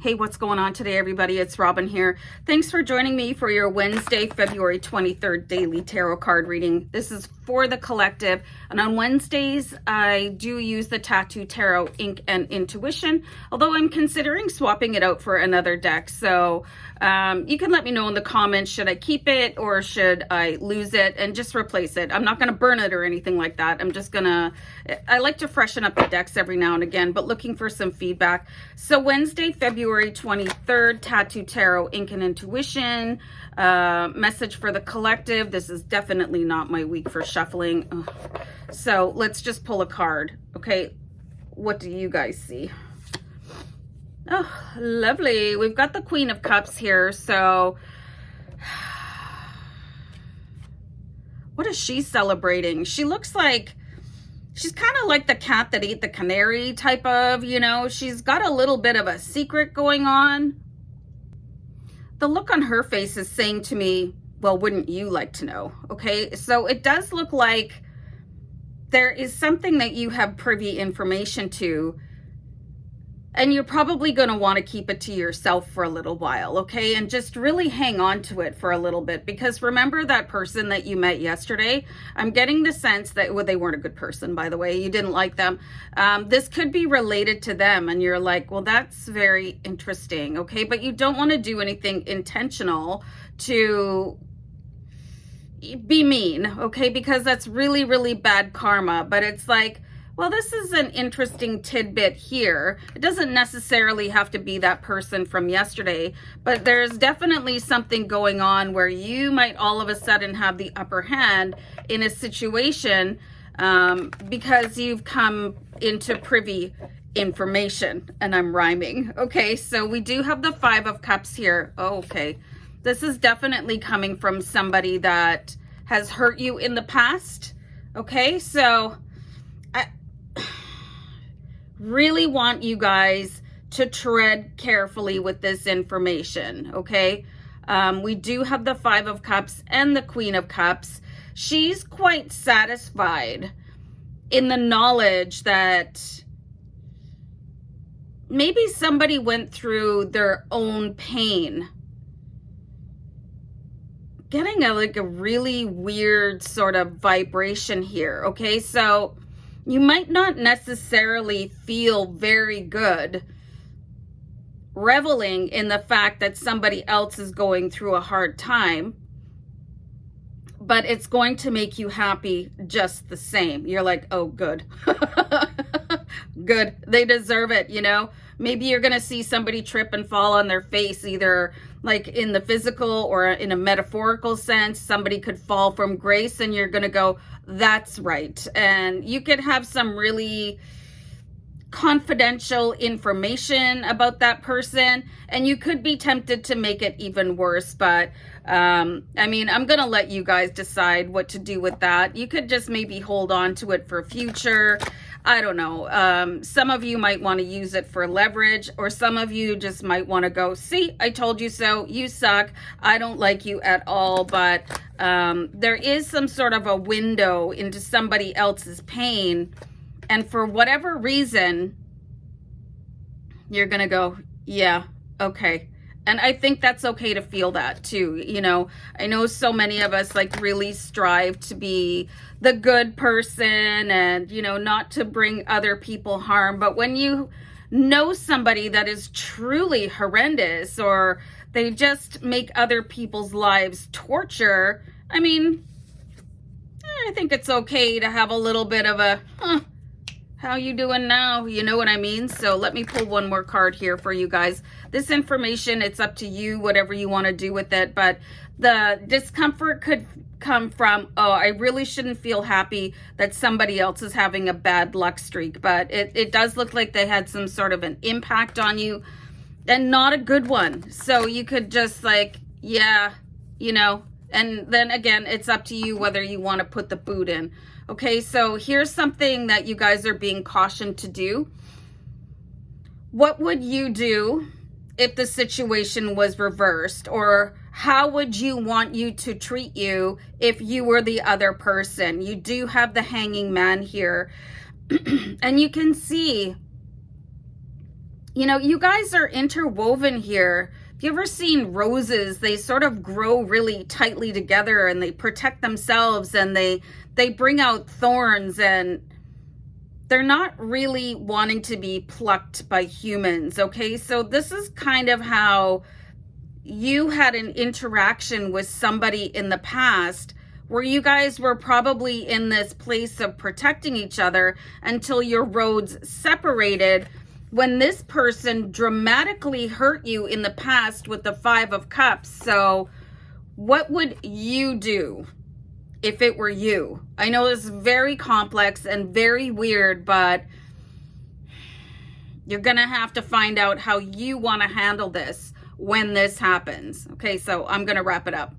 Hey, what's going on today, everybody? It's Robin here. Thanks for joining me for your Wednesday, February 23rd daily tarot card reading. This is for the collective, and on Wednesdays, I do use the Tattoo Tarot Ink and Intuition, although I'm considering swapping it out for another deck. So you can let me know in the comments, should I keep it or should I lose it and just replace it? I'm not going to burn it or anything like that. I like to freshen up the decks every now and again, but looking for some feedback. So Wednesday, February 23rd, Tattoo Tarot Ink and Intuition, message for the collective. This is definitely not my week for shuffling. Ugh. So let's just pull a card. Okay, what do you guys see? Oh, lovely. We've got the Queen of Cups here. So what is she celebrating? She looks like she's kind of like the cat that ate the canary type of, she's got a little bit of a secret going on. The look on her face is saying to me, well, wouldn't you like to know? Okay, so it does look like there is something that you have privy information to, and you're probably going to want to keep it to yourself for a little while, okay? And just really hang on to it for a little bit, because remember that person that you met yesterday? I'm getting the sense that, well, they weren't a good person, by the way. You didn't like them. This could be related to them, and you're like, well, that's very interesting, okay? But you don't want to do anything intentional to be mean, okay? Because that's really, really bad karma. But it's like, well, this is an interesting tidbit here. It doesn't necessarily have to be that person from yesterday, but there's definitely something going on where you might all of a sudden have the upper hand in a situation because you've come into privy information, and I'm rhyming. Okay, so we do have the Five of Cups here. Oh, okay. This is definitely coming from somebody that has hurt you in the past. Okay, so really want you guys to tread carefully with this information, okay? We do have the Five of Cups and the Queen of Cups. She's quite satisfied in the knowledge that maybe somebody went through their own pain. Getting a really weird sort of vibration here, okay? So you might not necessarily feel very good reveling in the fact that somebody else is going through a hard time, but it's going to make you happy just the same. You're like, oh, good. Good. They deserve it, Maybe you're going to see somebody trip and fall on their face, either like in the physical or in a metaphorical sense. Somebody could fall from grace and you're going to go, that's right. And you could have some really confidential information about that person, and you could be tempted to make it even worse. But I'm going to let you guys decide what to do with that. You could just maybe hold on to it for future. I don't know. Some of you might want to use it for leverage, or some of you just might want to go, see, I told you so. You suck. I don't like you at all. But there is some sort of a window into somebody else's pain. And for whatever reason, you're going to go, yeah, okay. And I think that's okay to feel that too. I know so many of us really strive to be the good person and, not to bring other people harm. But when you know somebody that is truly horrendous, or they just make other people's lives torture, I think it's okay to have a little bit of a, how you doing now? You know what I mean? So let me pull one more card here for you guys. This information, it's up to you, whatever you want to do with it. But the discomfort could come from, oh, I really shouldn't feel happy that somebody else is having a bad luck streak. But it does look like they had some sort of an impact on you, and not a good one. So you could just yeah, and then again, it's up to you whether you want to put the boot in. Okay, so here's something that you guys are being cautioned to do. What would you do if the situation was reversed? Or how would you want you to treat you if you were the other person? You do have the Hanging Man here. And you can see You know, you guys are interwoven here. Have you ever seen roses? They sort of grow really tightly together and they protect themselves, and they bring out thorns, and they're not really wanting to be plucked by humans, okay? So this is kind of how you had an interaction with somebody in the past, where you guys were probably in this place of protecting each other until your roads separated, when this person dramatically hurt you in the past with the 5 of Cups. So what would you do if it were you? I know it's very complex and very weird, but you're gonna have to find out how you want to handle this when this happens. Okay, so I'm gonna wrap it up.